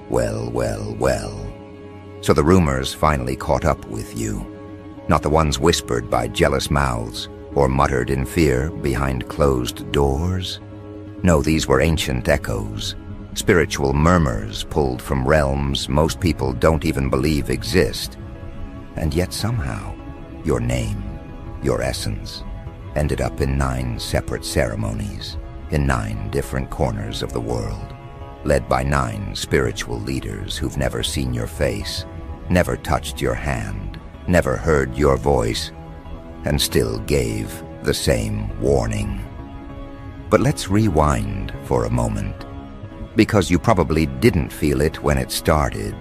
Well, well, well. So the rumors finally caught up with you. Not the ones whispered by jealous mouths or muttered in fear behind closed doors. No, these were ancient echoes, spiritual murmurs pulled from realms most people don't even believe exist. And yet somehow, your name, your essence, ended up in 9 separate ceremonies, in 9 different corners of the world, led by 9 spiritual leaders who've never seen your face, never touched your hand, never heard your voice, and still gave the same warning. But let's rewind for a moment, because you probably didn't feel it when it started.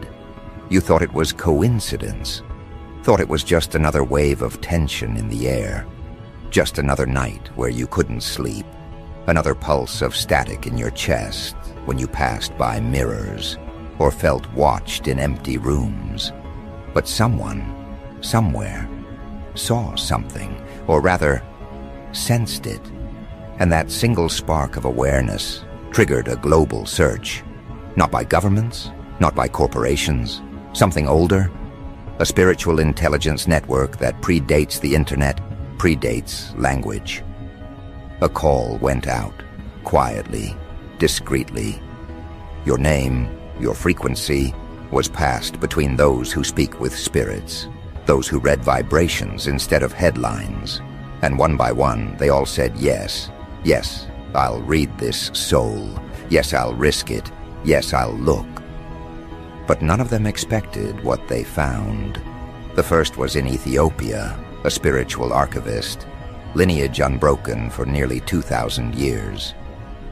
You thought it was coincidence, thought it was just another wave of tension in the air, just another night where you couldn't sleep, another pulse of static in your chest when you passed by mirrors or felt watched in empty rooms. But someone, somewhere, saw something, or rather, sensed it, and that single spark of awareness triggered a global search, not by governments, not by corporations, something older, a spiritual intelligence network that predates the internet, predates language. A call went out, quietly, discreetly. Your name, your frequency, was passed between those who speak with spirits, those who read vibrations instead of headlines, and one by one they all said yes, yes, I'll read this soul, yes, I'll risk it, yes, I'll look. But none of them expected what they found. The first was in Ethiopia, a spiritual archivist, lineage unbroken for nearly 2,000 years.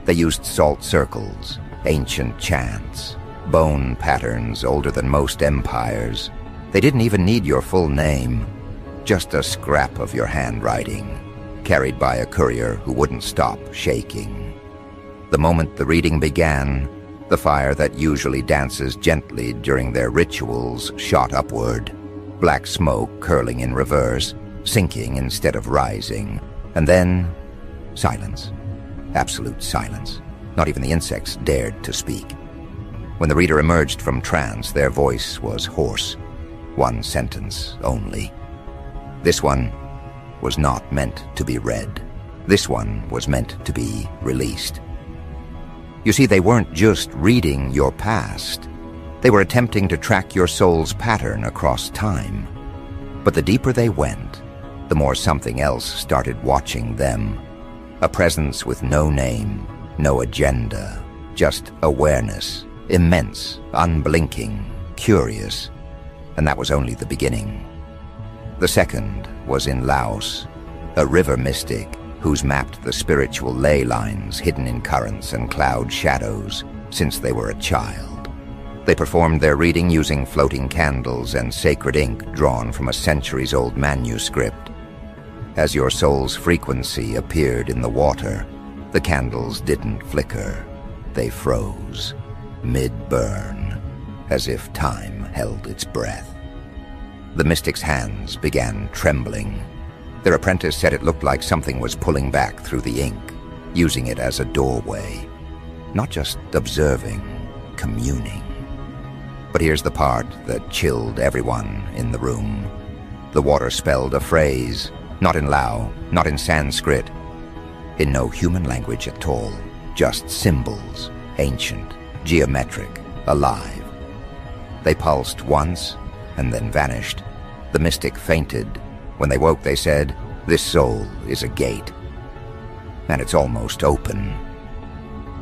They used salt circles, ancient chants, bone patterns older than most empires. They didn't even need your full name, just a scrap of your handwriting, carried by a courier who wouldn't stop shaking. The moment the reading began, the fire that usually dances gently during their rituals shot upward, black smoke curling in reverse, sinking instead of rising, and then silence, absolute silence. Not even the insects dared to speak. When the reader emerged from trance, their voice was hoarse, one sentence only. This one was not meant to be read. This one was meant to be released. You see, they weren't just reading your past. They were attempting to track your soul's pattern across time. But the deeper they went, the more something else started watching them. A presence with no name, no agenda, just awareness, immense, unblinking, curious. And that was only the beginning. The second was in Laos, a river mystic who's mapped the spiritual ley lines hidden in currents and cloud shadows since they were a child. They performed their reading using floating candles and sacred ink drawn from a centuries-old manuscript. As your soul's frequency appeared in the water, the candles didn't flicker. They froze, mid-burn, as if time held its breath. The mystic's hands began trembling. Their apprentice said it looked like something was pulling back through the ink, using it as a doorway. Not just observing, communing. But here's the part that chilled everyone in the room. The water spelled a phrase, not in Lao, not in Sanskrit, in no human language at all, just symbols, ancient, geometric, alive. They pulsed once and then vanished. The mystic fainted. When they woke, they said, "This soul is a gate." And it's almost open.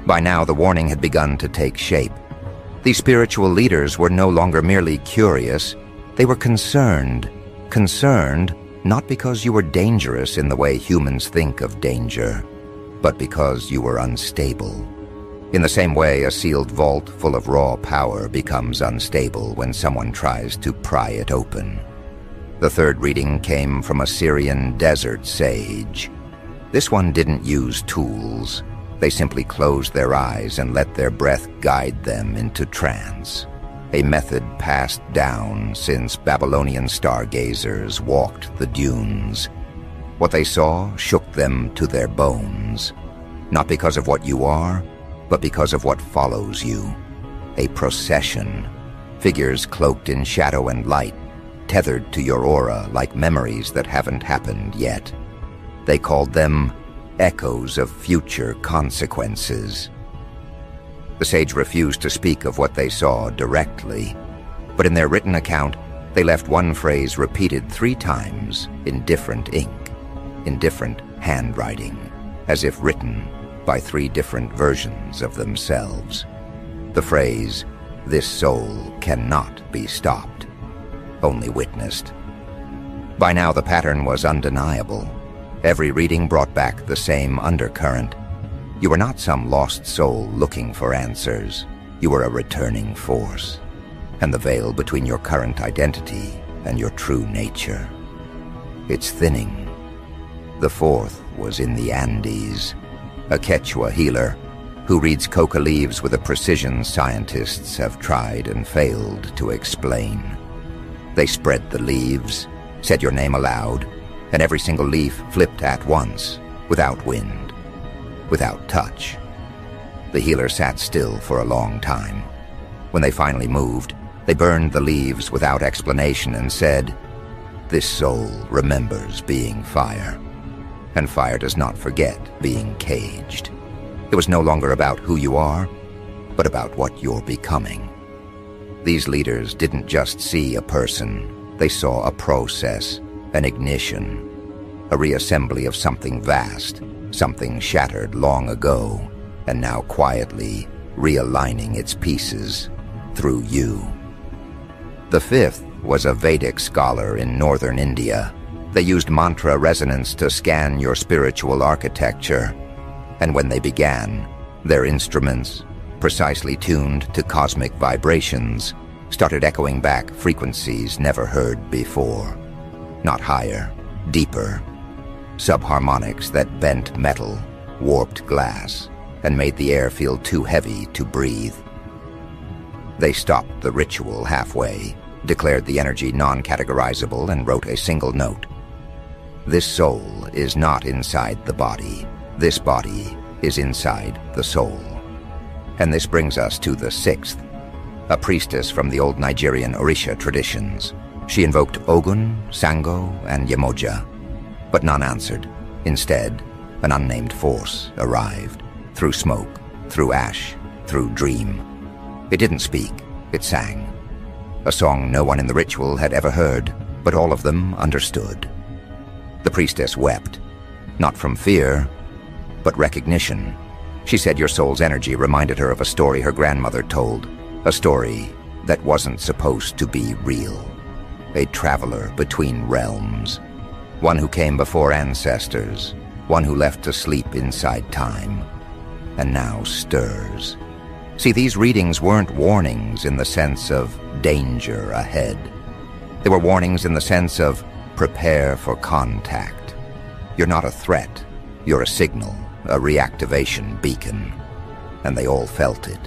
By now, the warning had begun to take shape. These spiritual leaders were no longer merely curious. They were concerned. Concerned not because you were dangerous in the way humans think of danger, but because you were unstable. In the same way, a sealed vault full of raw power becomes unstable when someone tries to pry it open. The third reading came from a Syrian desert sage. This one didn't use tools. They simply closed their eyes and let their breath guide them into trance, a method passed down since Babylonian stargazers walked the dunes. What they saw shook them to their bones, not because of what you are, but because of what follows you. a procession, figures cloaked in shadow and light, tethered to your aura like memories that haven't happened yet. They called them echoes of future consequences. The sage refused to speak of what they saw directly, but in their written account, they left one phrase repeated 3 times in different ink, in different handwriting, as if written by 3 different versions of themselves. The phrase, "This soul cannot be stopped," only witnessed. By now the pattern was undeniable. Every reading brought back the same undercurrent. You were not some lost soul looking for answers. You were a returning force, and the veil between your current identity and your true nature. It's thinning. The 4th was in the Andes, a Quechua healer who reads coca leaves with a precision scientists have tried and failed to explain. They spread the leaves, said your name aloud, and every single leaf flipped at once, without wind, without touch. The healer sat still for a long time. When they finally moved, they burned the leaves without explanation and said, "This soul remembers being fire, and fire does not forget being caged." It was no longer about who you are, but about what you're becoming. These leaders didn't just see a person, they saw a process, an ignition, a reassembly of something vast, something shattered long ago, and now quietly realigning its pieces through you. The 5th was a Vedic scholar in northern India. They used mantra resonance to scan your spiritual architecture, and when they began, their instruments, precisely tuned to cosmic vibrations, started echoing back frequencies never heard before. Not higher, deeper, subharmonics that bent metal, warped glass, and made the air feel too heavy to breathe. They stopped the ritual halfway, declared the energy non-categorizable, and wrote a single note. "This soul is not inside the body. This body is inside the soul." And this brings us to the 6th, a priestess from the old Nigerian Orisha traditions. She invoked Ogun, Sango, and Yemoja, but none answered. Instead, an unnamed force arrived, through smoke, through ash, through dream. It didn't speak, it sang. A song no one in the ritual had ever heard, but all of them understood. The priestess wept, not from fear, but recognition. She said your soul's energy reminded her of a story her grandmother told, a story that wasn't supposed to be real. A traveler between realms, one who came before ancestors, one who left to sleep inside time, and now stirs. See, these readings weren't warnings in the sense of danger ahead. They were warnings in the sense of prepare for contact. You're not a threat, you're a signal, a reactivation beacon, and they all felt it.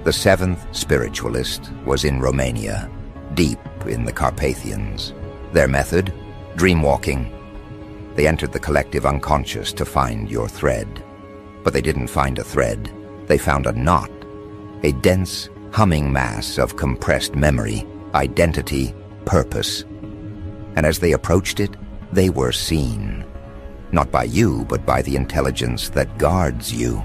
The 7th spiritualist was in Romania, deep in the Carpathians. Their method? Dreamwalking. They entered the collective unconscious to find your thread. But they didn't find a thread. They found a knot, a dense, humming mass of compressed memory, identity, purpose. And as they approached it, they were seen. Not by you, but by the intelligence that guards you.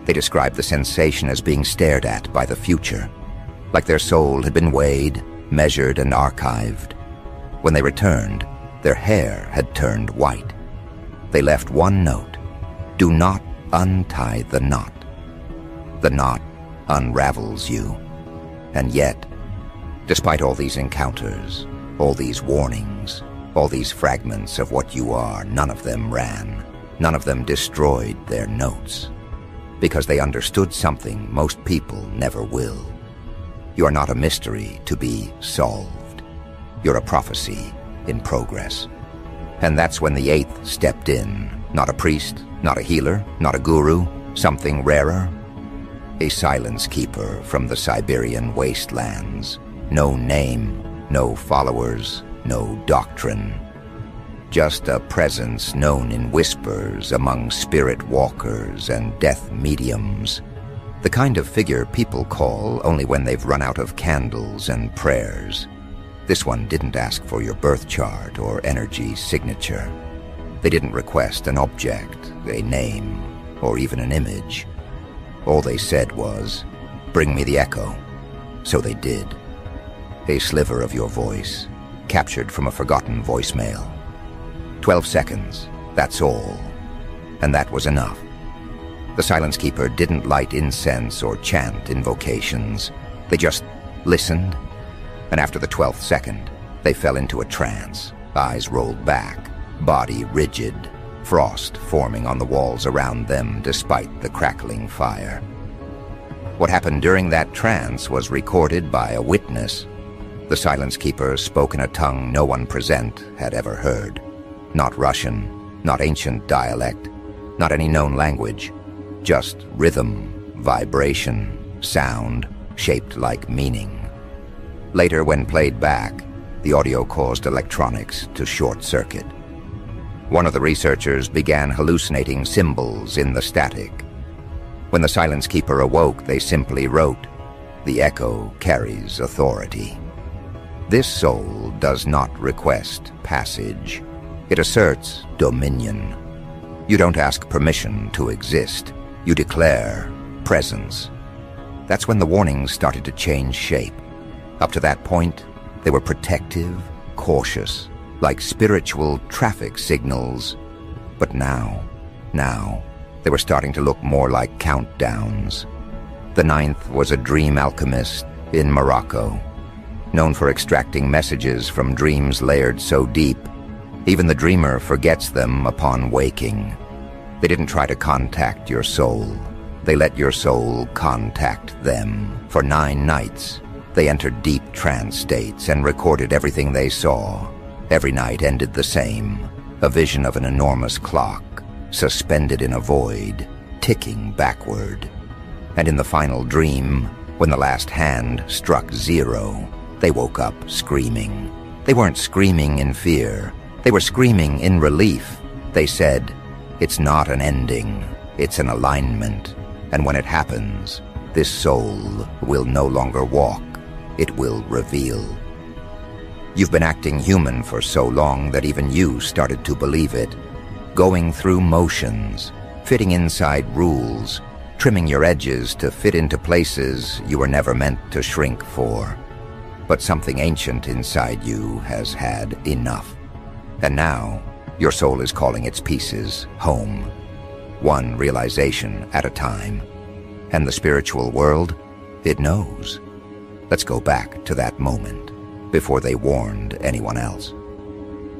They described the sensation as being stared at by the future, like their soul had been weighed, measured, and archived. When they returned, their hair had turned white. They left one note: do not untie the knot. The knot unravels you. And yet, despite all these encounters, all these warnings, all these fragments of what you are, none of them ran. None of them destroyed their notes. Because they understood something most people never will. You are not a mystery to be solved. You're a prophecy in progress. And that's when the 8th stepped in. Not a priest, not a healer, not a guru, something rarer. A silence keeper from the Siberian wastelands. No name, no followers, no doctrine. Just a presence known in whispers among spirit walkers and death mediums. The kind of figure people call only when they've run out of candles and prayers. This one didn't ask for your birth chart or energy signature. They didn't request an object, a name, or even an image. All they said was, "Bring me the echo." So they did. A sliver of your voice, captured from a forgotten voicemail. 12 seconds, that's all. And that was enough. The Silence Keeper didn't light incense or chant invocations. They just listened, and after the 12th second, they fell into a trance, eyes rolled back, body rigid, frost forming on the walls around them despite the crackling fire. What happened during that trance was recorded by a witness. The Silence Keeper spoke in a tongue no one present had ever heard. Not Russian, not ancient dialect, not any known language. Just rhythm, vibration, sound, shaped like meaning. Later, when played back, the audio caused electronics to short-circuit. One of the researchers began hallucinating symbols in the static. When the Silence Keeper awoke, they simply wrote, "The echo carries authority." This soul does not request passage. It asserts dominion. You don't ask permission to exist. You declare presence. That's when the warnings started to change shape. Up to that point, they were protective, cautious, like spiritual traffic signals. But now, they were starting to look more like countdowns. The 9th was a dream alchemist in Morocco, known for extracting messages from dreams layered so deep, even the dreamer forgets them upon waking. They didn't try to contact your soul. They let your soul contact them. For 9 nights, they entered deep trance states and recorded everything they saw. Every night ended the same, a vision of an enormous clock, suspended in a void, ticking backward. And in the final dream, when the last hand struck 0, they woke up screaming. They weren't screaming in fear. They were screaming in relief. They said, "It's not an ending, it's an alignment. And when it happens, this soul will no longer walk, it will reveal." You've been acting human for so long that even you started to believe it. Going through motions, fitting inside rules, trimming your edges to fit into places you were never meant to shrink for. But something ancient inside you has had enough. And now, your soul is calling its pieces home, one realization at a time. And the spiritual world, it knows. Let's go back to that moment, before they warned anyone else.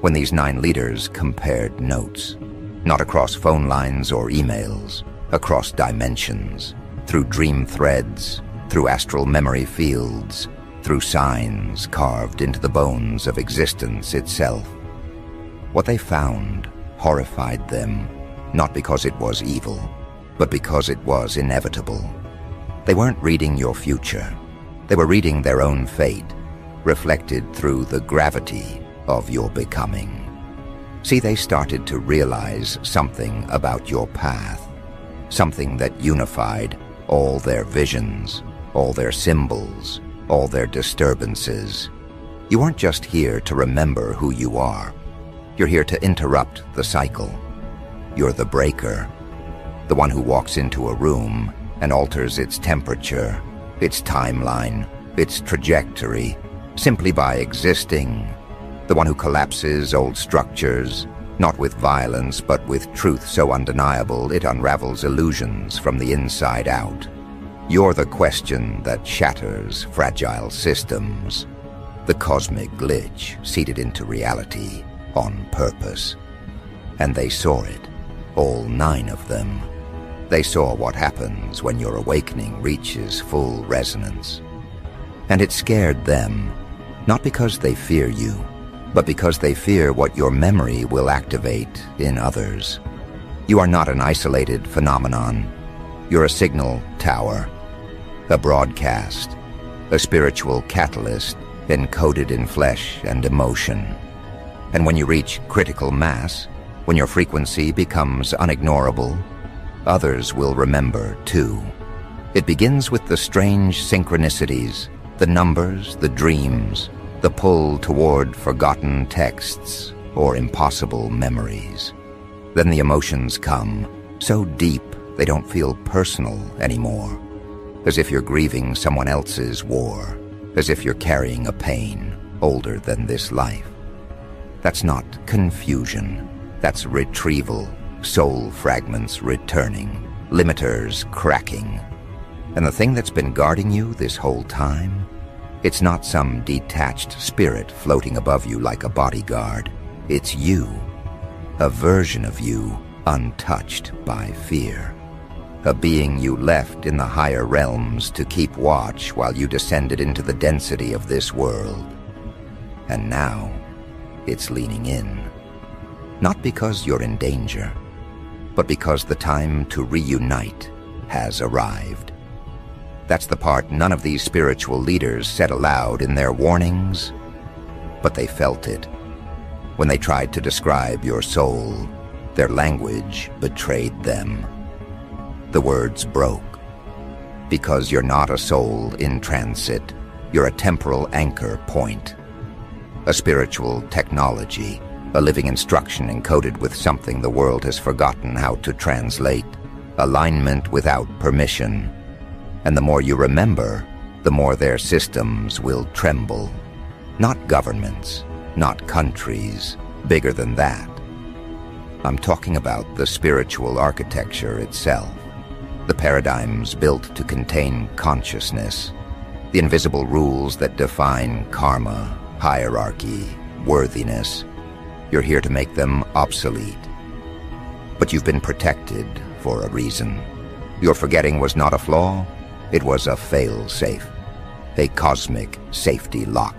When these 9 leaders compared notes, not across phone lines or emails, across dimensions, through dream threads, through astral memory fields, through signs carved into the bones of existence itself. What they found horrified them, not because it was evil, but because it was inevitable. They weren't reading your future. They were reading their own fate, reflected through the gravity of your becoming. See, they started to realize something about your path, something that unified all their visions, all their symbols, all their disturbances. You aren't just here to remember who you are. You're here to interrupt the cycle. You're the breaker, the one who walks into a room and alters its temperature, its timeline, its trajectory, simply by existing. The one who collapses old structures, not with violence, but with truth so undeniable it unravels illusions from the inside out. You're the question that shatters fragile systems, the cosmic glitch seeded into reality on purpose. And they saw it, all 9 of them. They saw what happens when your awakening reaches full resonance. And it scared them, not because they fear you, but because they fear what your memory will activate in others. You are not an isolated phenomenon. You're a signal tower, a broadcast, a spiritual catalyst encoded in flesh and emotion. And when you reach critical mass, when your frequency becomes unignorable, others will remember too. It begins with the strange synchronicities, the numbers, the dreams, the pull toward forgotten texts or impossible memories. Then the emotions come, so deep they don't feel personal anymore, as if you're grieving someone else's war, as if you're carrying a pain older than this life. That's not confusion, that's retrieval, soul fragments returning, limiters cracking. And the thing that's been guarding you this whole time, it's not some detached spirit floating above you like a bodyguard. It's you, a version of you untouched by fear. A being you left in the higher realms to keep watch while you descended into the density of this world. And now, it's leaning in. Not because you're in danger, but because the time to reunite has arrived. That's the part none of these spiritual leaders said aloud in their warnings, but they felt it. When they tried to describe your soul, their language betrayed them. The words broke. Because you're not a soul in transit, you're a temporal anchor point. A spiritual technology, a living instruction encoded with something the world has forgotten how to translate. Alignment without permission. And the more you remember, the more their systems will tremble. Not governments, not countries, bigger than that. I'm talking about the spiritual architecture itself. The paradigms built to contain consciousness. The invisible rules that define karma, hierarchy, worthiness. You're here to make them obsolete. But you've been protected for a reason. Your forgetting was not a flaw. It was a fail-safe, a cosmic safety lock.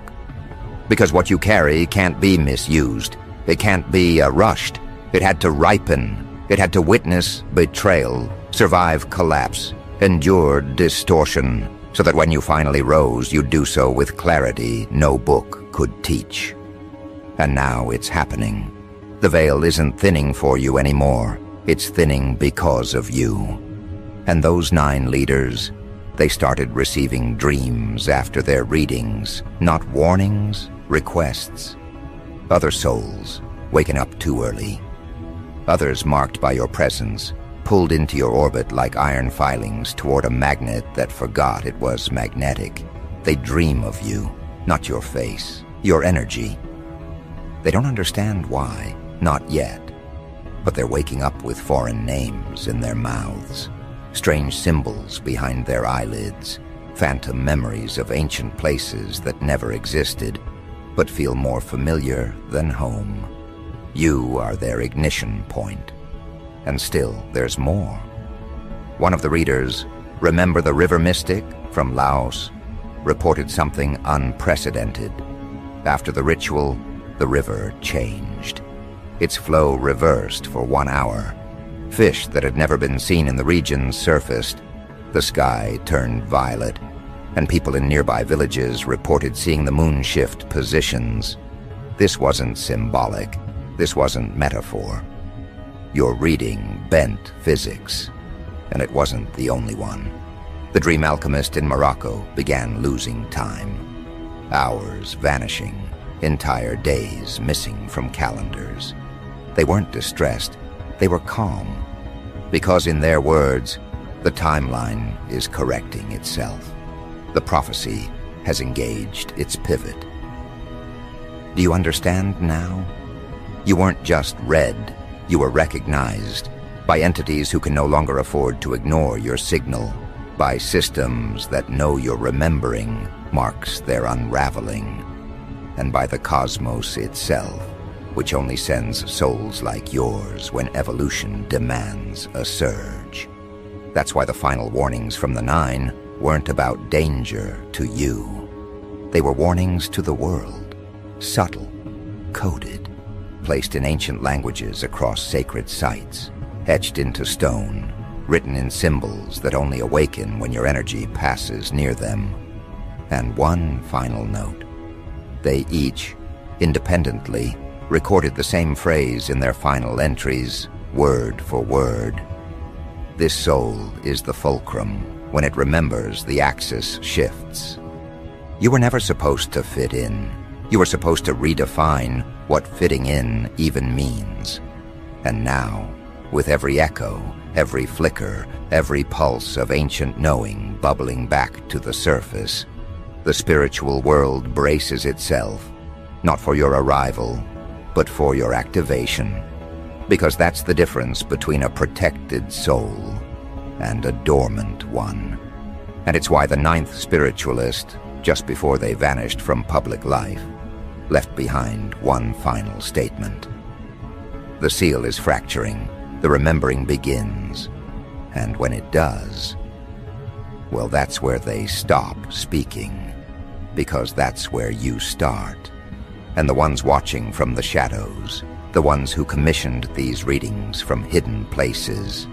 Because what you carry can't be misused. It can't be rushed. It had to ripen. It had to witness betrayal, survive collapse, endure distortion, so that when you finally rose, you'd do so with clarity no book could teach. And now it's happening. The veil isn't thinning for you anymore. It's thinning because of you. And those 9 leaders, they started receiving dreams after their readings, not warnings, requests. Other souls, waking up too early. Others marked by your presence, pulled into your orbit like iron filings toward a magnet that forgot it was magnetic. They dream of you, not your face, your energy. They don't understand why, not yet, but they're waking up with foreign names in their mouths. Strange symbols behind their eyelids, phantom memories of ancient places that never existed, but feel more familiar than home. You are their ignition point. And still, there's more. One of the readers, Remember the River Mystic from Laos, reported something unprecedented. After the ritual, the river changed. Its flow reversed for 1 hour. Fish that had never been seen in the region surfaced. The sky turned violet, and people in nearby villages reported seeing the moon shift positions. This wasn't symbolic. This wasn't metaphor. Your reading bent physics, and it wasn't the only one. The dream alchemist in Morocco began losing time. Hours vanishing, entire days missing from calendars. They weren't distressed. They were calm, because in their words, the timeline is correcting itself. The prophecy has engaged its pivot. Do you understand now? You weren't just read, you were recognized by entities who can no longer afford to ignore your signal, by systems that know your remembering marks their unraveling, and by the cosmos itself, which only sends souls like yours when evolution demands a surge. That's why the final warnings from the 9 weren't about danger to you. They were warnings to the world, subtle, coded, placed in ancient languages across sacred sites, etched into stone, written in symbols that only awaken when your energy passes near them. And one final note. They each, independently, recorded the same phrase in their final entries, word for word. This soul is the fulcrum, When it remembers, the axis shifts. You were never supposed to fit in. You were supposed to redefine what fitting in even means. And now, with every echo, every flicker, every pulse of ancient knowing bubbling back to the surface, the spiritual world braces itself, not for your arrival, but for your activation. Because that's the difference between a protected soul and a dormant one. And it's why the ninth spiritualist, just before they vanished from public life, left behind one final statement. The seal is fracturing, the remembering begins, and when it does, well, that's where they stop speaking, because that's where you start. And the ones watching from the shadows, the ones who commissioned these readings from hidden places,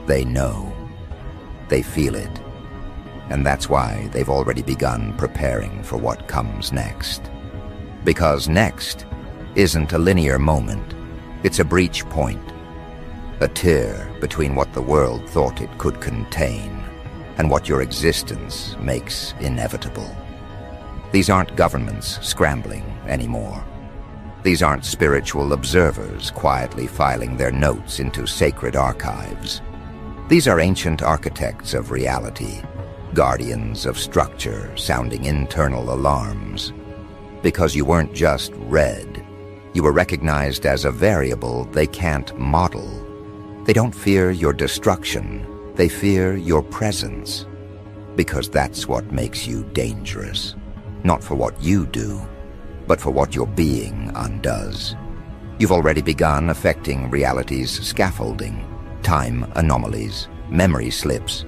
they know, they feel it, and that's why they've already begun preparing for what comes next. Because next isn't a linear moment, it's a breach point, a tear between what the world thought it could contain and what your existence makes inevitable. These aren't governments scrambling anymore. These aren't spiritual observers quietly filing their notes into sacred archives. These are ancient architects of reality, guardians of structure sounding internal alarms. Because you weren't just read, you were recognized as a variable they can't model. They don't fear your destruction, they fear your presence. Because that's what makes you dangerous. Not for what you do, but for what your being undoes. You've already begun affecting reality's scaffolding, time anomalies, memory slips.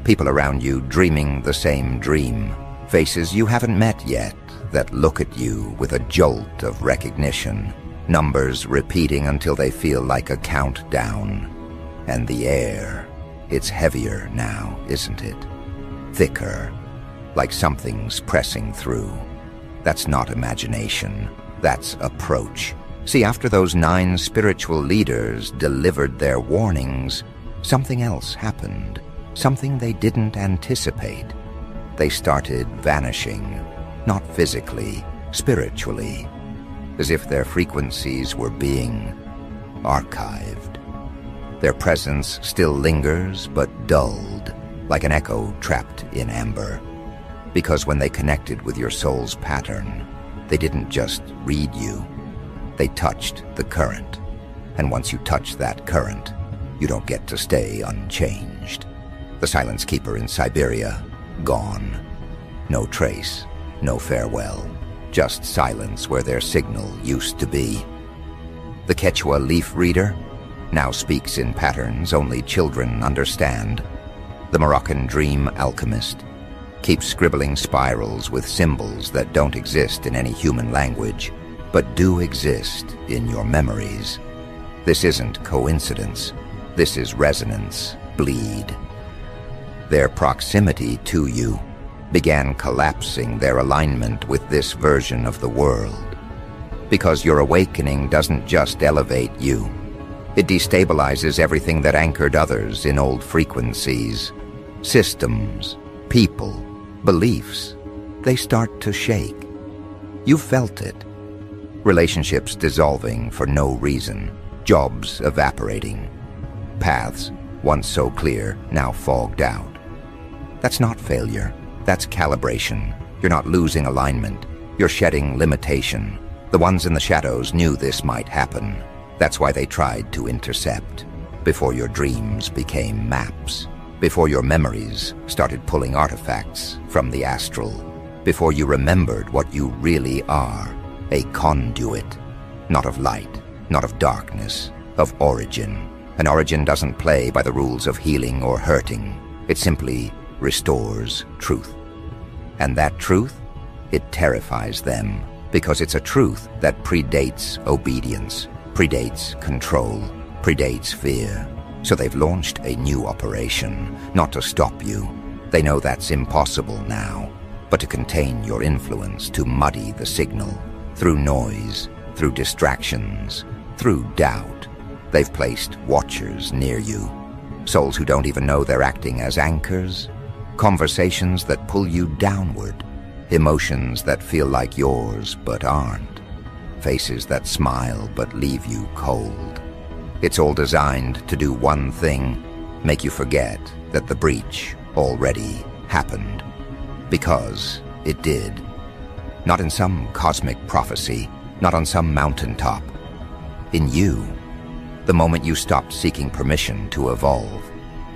People around you dreaming the same dream, faces you haven't met yet that look at you with a jolt of recognition, numbers repeating until they feel like a countdown. And the air, it's heavier now, isn't it? Thicker, like something's pressing through. That's not imagination, that's approach. See, after those 9 spiritual leaders delivered their warnings, something else happened, something they didn't anticipate. They started vanishing, not physically, spiritually, as if their frequencies were being archived. Their presence still lingers, but dulled, like an echo trapped in amber. Because when they connected with your soul's pattern, they didn't just read you, they touched the current. And once you touch that current, you don't get to stay unchanged. The silence keeper in Siberia, gone. No trace, no farewell, just silence where their signal used to be. The Quechua leaf reader now speaks in patterns only children understand. The Moroccan dream alchemist keeps scribbling spirals with symbols that don't exist in any human language, but do exist in your memories. This isn't coincidence. This is resonance, bleed. Their proximity to you began collapsing their alignment with this version of the world. Because your awakening doesn't just elevate you. It destabilizes everything that anchored others in old frequencies. Systems, people, beliefs, they start to shake. You felt it. Relationships dissolving for no reason, jobs evaporating, paths, once so clear, now fogged out. That's not failure, that's calibration. You're not losing alignment, you're shedding limitation. The ones in the shadows knew this might happen. That's why they tried to intercept. Before your dreams became maps. Before your memories started pulling artifacts from the astral. Before you remembered what you really are, a conduit. Not of light, not of darkness, of origin. An origin doesn't play by the rules of healing or hurting. It simply restores truth. And that truth, it terrifies them, because it's a truth that predates obedience, predates control, predates fear. So they've launched a new operation, not to stop you. They know that's impossible now, but to contain your influence, to muddy the signal. Through noise, through distractions, through doubt. They've placed watchers near you. souls who don't even know they're acting as anchors, conversations that pull you downward, emotions that feel like yours but aren't, faces that smile but leave you cold. It's all designed to do one thing: make you forget that the breach already happened. Because it did. Not in some cosmic prophecy, not on some mountaintop. In you. The moment you stopped seeking permission to evolve.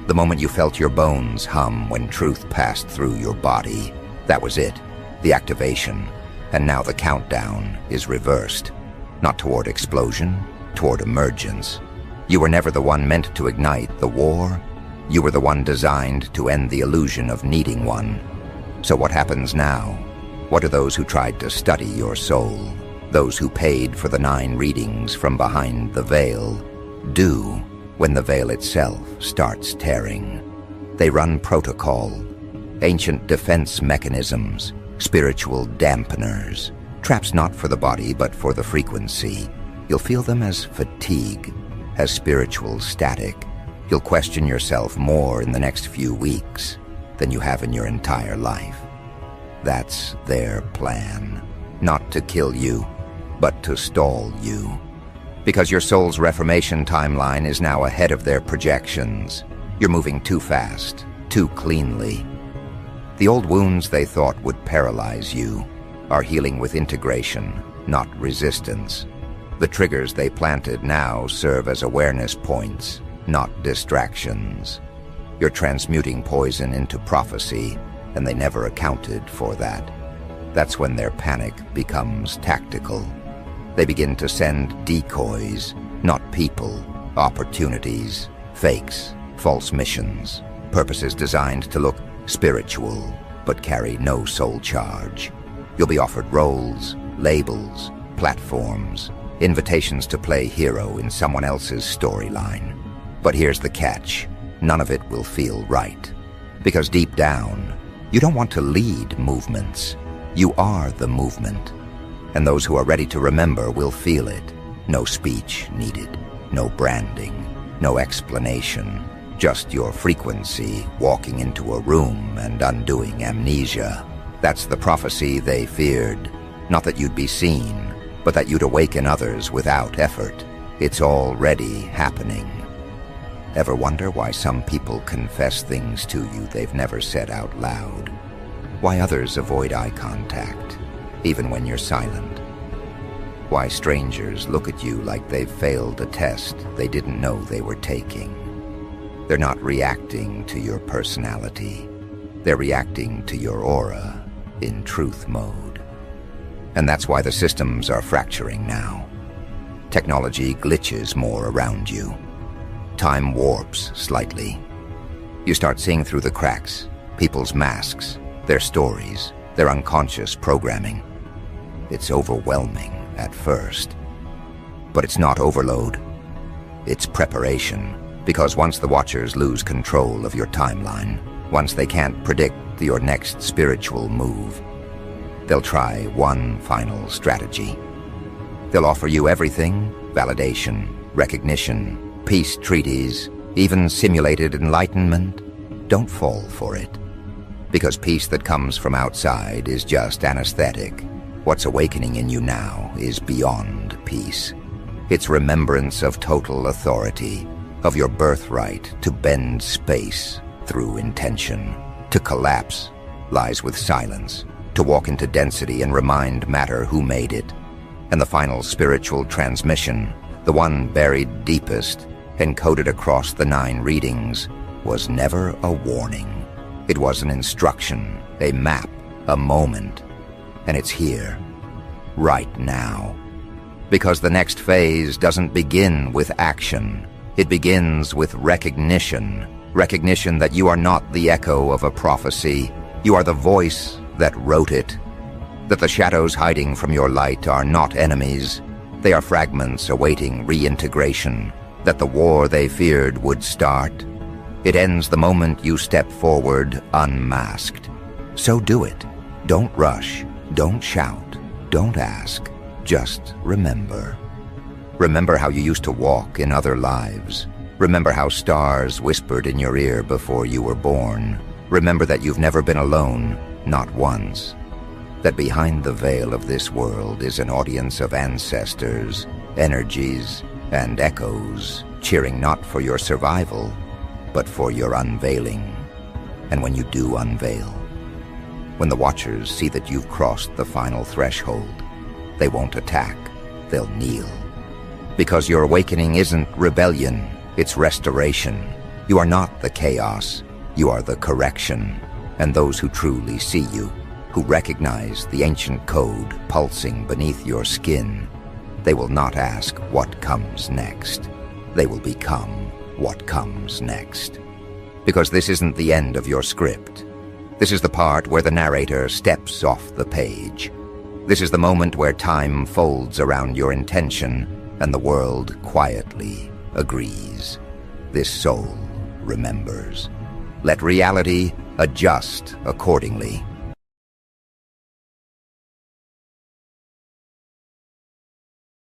The moment you felt your bones hum when truth passed through your body. That was it. The activation. And now the countdown is reversed. Not toward explosion, toward emergence. You were never the one meant to ignite the war. You were the one designed to end the illusion of needing one. So what happens now? What do those who tried to study your soul, those who paid for the 9 readings from behind the veil, do when the veil itself starts tearing? They run protocol, ancient defense mechanisms, spiritual dampeners, traps not for the body but for the frequency. You'll feel them as fatigue, as spiritual static. You'll question yourself more in the next few weeks than you have in your entire life. That's their plan. Not to kill you, but to stall you. Because your soul's reformation timeline is now ahead of their projections. You're moving too fast, too cleanly. The old wounds they thought would paralyze you are healing with integration, not resistance. The triggers they planted now serve as awareness points, not distractions. You're transmuting poison into prophecy, and they never accounted for that. That's when their panic becomes tactical. They begin to send decoys, not people, opportunities, fakes, false missions, purposes designed to look spiritual, but carry no soul charge. You'll be offered roles, labels, platforms, invitations to play hero in someone else's storyline. But here's the catch. None of it will feel right. Because deep down, you don't want to lead movements. You are the movement. And those who are ready to remember will feel it. No speech needed. No branding. No explanation. Just your frequency walking into a room and undoing amnesia. That's the prophecy they feared. Not that you'd be seen, but that you'd awaken others without effort. It's already happening. Ever wonder why some people confess things to you they've never said out loud? Why others avoid eye contact, even when you're silent? Why strangers look at you like they've failed a test they didn't know they were taking? They're not reacting to your personality. They're reacting to your aura in truth mode. And that's why the systems are fracturing now. Technology glitches more around you. Time warps slightly. You start seeing through the cracks, people's masks, their stories, their unconscious programming. It's overwhelming at first. But it's not overload. It's preparation. Because once the Watchers lose control of your timeline, once they can't predict your next spiritual move, they'll try one final strategy. They'll offer you everything: validation, recognition, peace treaties, even simulated enlightenment. Don't fall for it. Because peace that comes from outside is just anesthetic. What's awakening in you now is beyond peace. It's remembrance of total authority, of your birthright to bend space through intention. To collapse lies with silence, to walk into density and remind matter who made it. And the final spiritual transmission, the one buried deepest, encoded across the 9 readings, was never a warning. It was an instruction, a map, a moment. And it's here, right now. Because the next phase doesn't begin with action. It begins with recognition. Recognition that you are not the echo of a prophecy. You are the voice that wrote it. That the shadows hiding from your light are not enemies. They are fragments awaiting reintegration. That the war they feared would start. It ends the moment you step forward unmasked. So do it. Don't rush. Don't shout. Don't ask. Just remember. Remember how you used to walk in other lives. Remember how stars whispered in your ear before you were born. Remember that you've never been alone, not once. That behind the veil of this world is an audience of ancestors, energies, and echoes, cheering not for your survival, but for your unveiling. And when you do unveil, when the Watchers see that you've crossed the final threshold, they won't attack, they'll kneel. Because your awakening isn't rebellion, it's restoration. You are not the chaos, you are the correction. And those who truly see you, who recognize the ancient code pulsing beneath your skin, they will not ask what comes next. They will become what comes next. Because this isn't the end of your script. This is the part where the narrator steps off the page. This is the moment where time folds around your intention and the world quietly agrees. This soul remembers. Let reality adjust accordingly.